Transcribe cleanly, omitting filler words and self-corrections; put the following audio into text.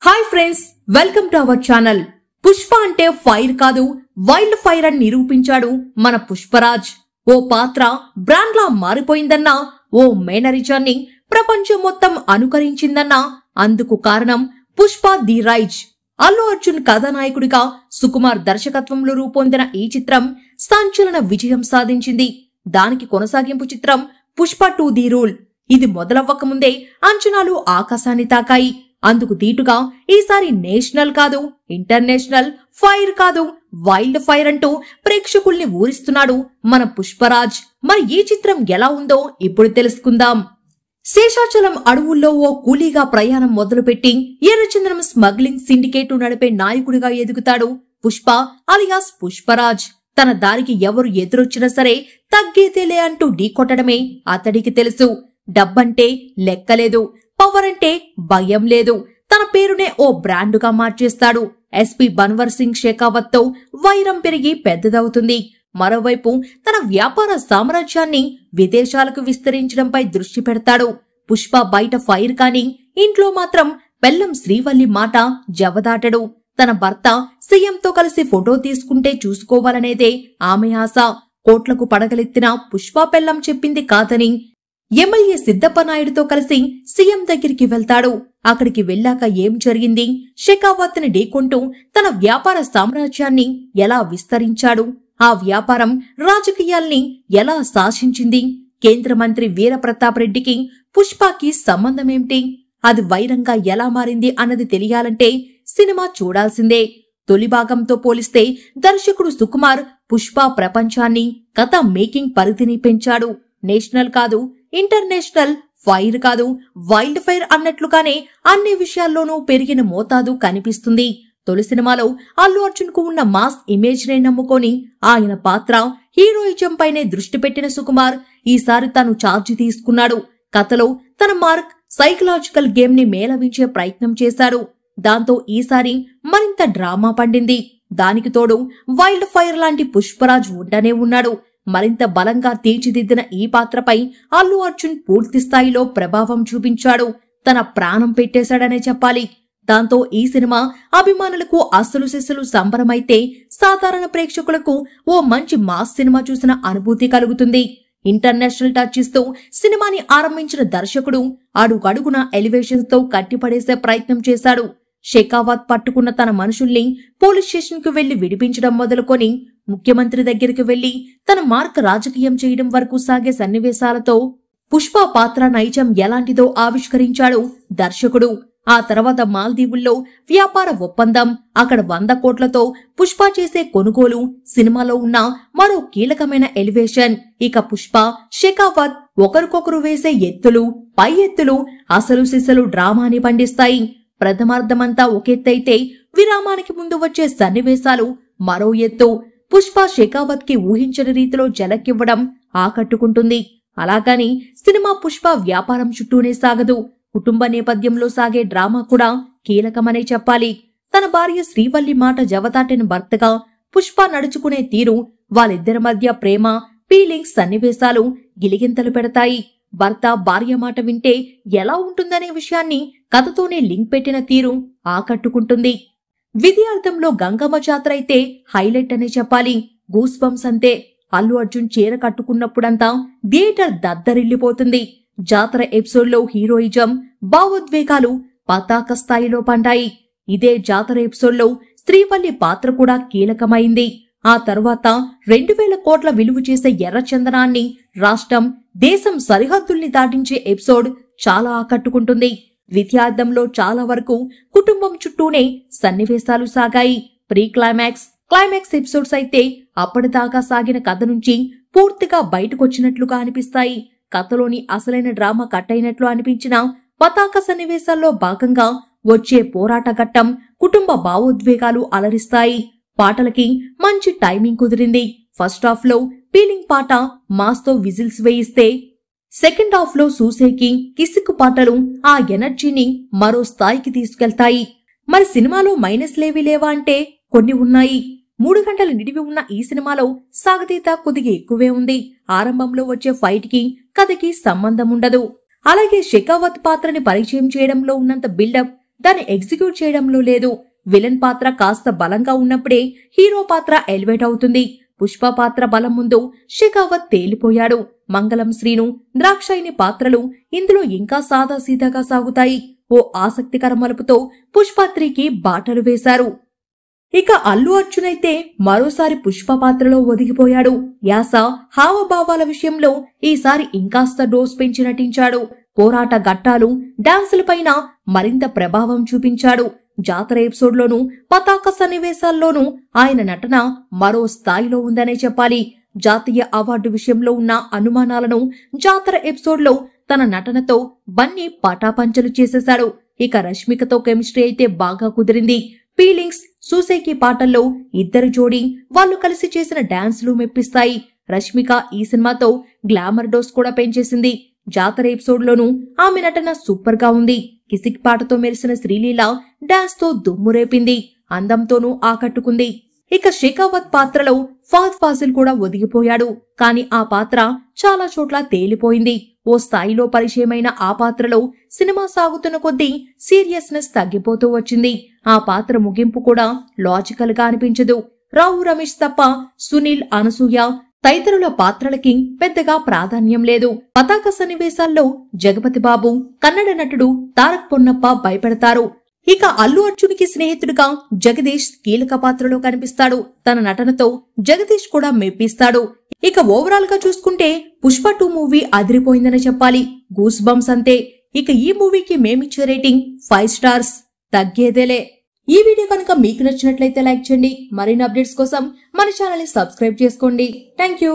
Hi friends, welcome to our channel. Pushpa అంటే fire కాదు, wild fire అని నిరూపించాడు మన పుష్పరాజ్. ఓ పాత్ర బ్రాండ్ లా మారిపోయిందన్నా, ఓ మేనరిజాన్ని ప్రపంచం మొత్తం అనుకరించిందన్నా అందుకు కారణం పుష్ప ది రైజ్. అల్లు అర్జున్ కథానాయకుడిగా సుకుమార్ దర్శకత్వంలో రూపొందిన ఈ చిత్రం సంచలన విజయం సాధించింది. దానికి కొనసాగింపు చిత్రం పుష్ప 2 ది రూల్. ఇది మొదలవ్వకముందే అంచనాలు ఆకాశాన్ని తాకాయి. అందుకు దీటుగా ఈసారి నేషనల్ కాదు, ఇంటర్నేషనల్, ఫైర్ కాదు, వైల్డ్ ఫైర్ అంటూ ప్రేక్షకుల్ని ఊరిస్తున్నాడు మన పుష్పరాజ్. మరి ఈ చిత్రం ఎలా ఉందో ఇప్పుడు తెలుసుకుందాం. శేషాచలం అడవుల్లో ఓ కూలీగా ప్రయాణం మొదలుపెట్టి ఎర్రచందనం స్మగ్లింగ్ సిండికేట్ నడిపే నాయకుడిగా ఎదుగుతాడు పుష్ప అలియాస్ పుష్పరాజ్. తన దారికి ఎవరు ఎదురొచ్చినా సరే తగ్గేతేలే అంటూ ఢీకొట్టడమే అతడికి తెలుసు. డబ్బంటే లెక్కలేదు, పవర్ అంటే భయం లేదు. తన పేరునే ఓ బ్రాండుగా మార్చేస్తాడు. ఎస్పీ బన్వర్ సింగ్ షెకావత్ తో వైరం పెరిగి పెద్దదవుతుంది. మరోవైపు తన వ్యాపార సామ్రాజ్యాన్ని విదేశాలకు విస్తరించడంపై దృష్టి పెడతాడు. పుష్ప బయట ఫైర్ కాని ఇంట్లో మాత్రం పెల్లం శ్రీవల్లి మాట జవదాటడు. తన భర్త సీఎంతో కలిసి ఫోటో తీసుకుంటే చూసుకోవాలనేదే ఆమె ఆశ. కోట్లకు పడగలెత్తిన పుష్ప పెల్లం చెప్పింది కాదని ఎమ్మెల్యే సిద్దప్పనాయుడుతో కలిసి సీఎం దగ్గరికి వెళ్తాడు. అక్కడికి వెళ్ళాక ఏం జరిగింది, షెకావత్ ని ఢీకొంటూ తన వ్యాపార సామ్రాజ్యాన్ని ఎలా విస్తరించాడు, ఆ వ్యాపారం రాజకీయాల్ని ఎలా శాసించింది, కేంద్ర మంత్రి వీరప్రతాప్ రెడ్డికి పుష్పకి సంబంధమేమిటి, అది వైరంగా ఎలా మారింది అన్నది తెలియాలంటే సినిమా చూడాల్సిందే. తొలి భాగంతో పోలిస్తే దర్శకుడు సుకుమార్ పుష్ప ప్రపంచాన్ని, కథ మేకింగ్ పరిధిని పెంచాడు. నేషనల్ కాదు, ఇంటర్నేషనల్, ఫైర్ కాదు, వైల్డ్ ఫైర్ అన్నట్లుగానే అన్ని విషయాల్లోనూ పెరిగిన మోతాదు కనిపిస్తుంది. తొలి సినిమాలో అల్లు అర్జున్ కు ఉన్న మాస్ ఇమేజ్ నే నమ్ముకొని ఆయన పాత్ర హీరోయిజం పైనే దృష్టి పెట్టిన సుకుమార్ ఈసారి తాను ఛార్జ్ తీసుకున్నాడు. కథలో తన మార్క్, సైకలాజికల్ గేమ్ ని మేళవించే ప్రయత్నం చేశాడు. దాంతో ఈసారి మరింత డ్రామా పండింది. దానికి తోడు వైల్డ్ ఫైర్ లాంటి పుష్పరాజ్ ఉండనే ఉన్నాడు. మరింత బలంగా తీర్చిదిద్దిన ఈ పాత్రపై అల్లు అర్జున్ పూర్తి స్థాయిలో ప్రభావం చూపించాడు. తన ప్రాణం పెట్టేశాడనే చెప్పాలి. దాంతో ఈ సినిమా అభిమానులకు అస్సలు సిస్సులు సంబరమైతే సాధారణ ప్రేక్షకులకు ఓ మంచి మాస్ సినిమా చూసిన అనుభూతి కలుగుతుంది. ఇంటర్నేషనల్ టచ్ ఇస్తూ సినిమాని ఆరంభించిన దర్శకుడు అడుగడుగున ఎలివేషన్స్ తో కట్టిపడేసే ప్రయత్నం చేశాడు. షెకావత్ పట్టుకున్న తన మనుషుల్ని పోలీస్ స్టేషన్ కు వెళ్లి విడిపించడం మొదలుకొని ముఖ్యమంత్రి దగ్గరికి వెళ్లి తన మార్క్ రాజకీయం చేయడం వరకు సాగే సన్నివేశాలతో పుష్ప పాత్ర నైజం ఎలాంటిదో ఆవిష్కరించాడు దర్శకుడు. ఆ తర్వాత మాల్దీవుల్లో వ్యాపార ఒప్పందం, అక్కడ 100 కోట్లతో పుష్ప చేసే కొనుగోలు సినిమాలో ఉన్న మరో కీలకమైన ఎలివేషన్. ఇక పుష్ప, షెకావత్ ఒకరికొకరు వేసే ఎత్తులు, పై ఎత్తులు అసలు సిసలు డ్రామాని పండిస్తాయి. ప్రథమార్థమంతా ఒకెత్తైతే విరామానికి ముందు వచ్చే సన్నివేశాలు మరో ఎత్తు. పుష్ప షెకావత్ కి ఊహించని రీతిలో జలక్కివ్వడం ఆకట్టుకుంటుంది. అలాగని సినిమా పుష్ప వ్యాపారం చుట్టూనే సాగదు. కుటుంబ నేపథ్యంలో సాగే డ్రామా కూడా కీలకమనే చెప్పాలి. తన భార్య శ్రీవల్లి మాట జవదాటిన భర్తగా పుష్ప నడుచుకునే తీరు, వాళ్ళిద్దరి మధ్య ప్రేమ, ఫీలింగ్స్ సన్నివేశాలు గిలిగింతలు పెడతాయి. భర్త భార్య మాట వింటే ఎలా ఉంటుందనే విషయాన్ని కథతోనే లింక్ పెట్టిన తీరు ఆకట్టుకుంటుంది. విద్యార్థంలో గంగమ్మ జాతర అయితే హైలైట్ అనే చెప్పాలి. గూస్ బంప్స్ అంతే. అల్లు అర్జున్ చీర కట్టుకున్నప్పుడంతా థియేటర్ దద్దరిల్లిపోతుంది. జాతర ఎపిసోడ్ లో హీరోయిజం, భావోద్వేగాలు పతాక స్థాయిలో పండాయి. ఇదే జాతర ఎపిసోడ్ లో శ్రీవల్లి పాత్ర కూడా కీలకమైంది. ఆ తర్వాత 2000 కోట్ల విలువ చేసే ఎర్రచందనాన్ని రాష్ట్రం, దేశం సరిహద్దుల్ని దాటించే ఎపిసోడ్ చాలా ఆకట్టుకుంటుంది. విద్యార్థంలో చాలా వరకు కుటుంబం చుట్టూనే సన్నివేశాలు సాగాయి. ప్రీ క్లైమాక్స్, క్లైమాక్స్ ఎపిసోడ్స్ అయితే అప్పటిదాకా సాగిన కథ నుంచి పూర్తిగా బయటకొచ్చినట్లుగా అనిపిస్తాయి. కథలోని అసలైన డ్రామా కట్ అయినట్లు అనిపించిన పతాక సన్నివేశాల్లో భాగంగా వచ్చే పోరాట ఘట్టం, కుటుంబ భావోద్వేగాలు అలరిస్తాయి. పాటలకి మంచి టైమింగ్ కుదిరింది. ఫస్ట్ హాఫ్ లో ఫీలింగ్ పాట మాస్ తో విజిల్స్ వేయిస్తే సెకండ్ హాఫ్ లో సూసేకి, కిసిక్కు పాటలు ఆ ఎనర్జీని మరో స్థాయికి తీసుకెళ్తాయి. మరి సినిమాలో మైనస్ లేవి లేవా అంటే కొన్ని ఉన్నాయి. 3 గంటలు నిడివి ఉన్న ఈ సినిమాలో సాగతీత కొద్దిగా ఎక్కువే ఉంది. ఆరంభంలో వచ్చే ఫైట్ కి కథకి సంబంధం ఉండదు. అలాగే షెకావత్ పాత్రని పరిచయం చేయడంలో ఉన్నంత బిల్డప్ దాన్ని ఎగ్జిక్యూట్ చేయడంలో లేదు. విలన్ పాత్ర కాస్త బలంగా ఉన్నప్పుడే హీరో పాత్ర ఎలివేట్ అవుతుంది. పుష్ప పాత్ర బలం ముందు షెకావత్ తేలిపోయాడు. మంగళం శ్రీను, ద్రాక్షాయిని పాత్రలు ఇందులో ఇంకా సాదాసీదాగా సాగుతాయి. ఓ ఆసక్తికర మలుపుతో పుష్ప 3కి బాటలు వేశారు. ఇక అల్లు అర్జున్ అయితే మరోసారి పుష్ప పాత్రలో ఒదిగిపోయాడు. యాస, హావభావాల విషయంలో ఈసారి ఇంకాస్త డోస్ పెంచి నటించాడు. పోరాట ఘట్టాలు, డాన్సులపైన మరింత ప్రభావం చూపించాడు. జాతర ఎపిసోడ్లోనూ పతాక సన్నివేశాల్లోనూ ఆయన నటన మరో స్థాయిలో ఉందనే చెప్పాలి. జాతీయ అవార్డు విషయంలో ఉన్న అనుమానాలను జాతర ఎపిసోడ్లో తన నటనతో బన్నీ పటాపంచలు చేసేశాడు. ఇక రష్మికతో కెమిస్ట్రీ అయితే బాగా కుదిరింది. ఫీలింగ్స్, సూసేకి పాటల్లో ఇద్దరు జోడీ, వాళ్ళు కలిసి చేసిన డాన్సులు మెప్పిస్తాయి. రష్మిక ఈ సినిమాతో గ్లామర్ డోస్ కూడా పెంచేసింది. జాతర ఎపిసోడ్లోనూ ఆమె నటన సూపర్ గా ఉంది. కిసిక్ పాటతో మెరిసిన శ్రీలీల డాన్స్ తో దుమ్ము రేపింది. అందంతోనూ ఆకట్టుకుంది. ఇక షెకావత్ పాత్రలో ఫహద్ ఫాసిల్ కూడా ఒదిగిపోయాడు. కాని ఆ పాత్ర చాలా చోట్ల తేలిపోయింది. ఓ స్థాయిలో పరిచయమైన ఆ పాత్రలో సినిమా సాగుతున్న కొద్దీ సీరియస్నెస్ తగ్గిపోతూ వచ్చింది. ఆ పాత్ర ముగింపు కూడా లాజికల్ గా అనిపించదు. రావు రమేష్ తప్ప సునీల్, అనసూయ తదితరుల పాత్రలకి పెద్దగా ప్రాధాన్యం లేదు. పతాక సన్నివేశాల్లో జగపతి బాబు, కన్నడ నటుడు తారక్ పొన్నప్ప భయపెడతారు. ఇక అల్లు అర్జున్కి స్నేహితుడిగా జగదీష్ కీలక పాత్రలో కనిపిస్తాడు. తన నటనతో జగదీష్ కూడా మెప్పిస్తాడు. ఇక ఓవరాల్ గా చూసుకుంటే పుష్ప 2 మూవీ అదిరిపోయిందని చెప్పాలి. గూస్ బంప్స్ అంతే. ఇక ఈ మూవీకి మేమిచ్చే రేటింగ్ 5 స్టార్స్, తగ్గేదేలే. ఈ వీడియో కనుక మీకు నచ్చినట్లయితే లైక్ చేయండి. మరిన్ని అప్డేట్స్ కోసం మన ఛానల్ ని సబ్స్క్రైబ్ చేసుకోండి. Thank you.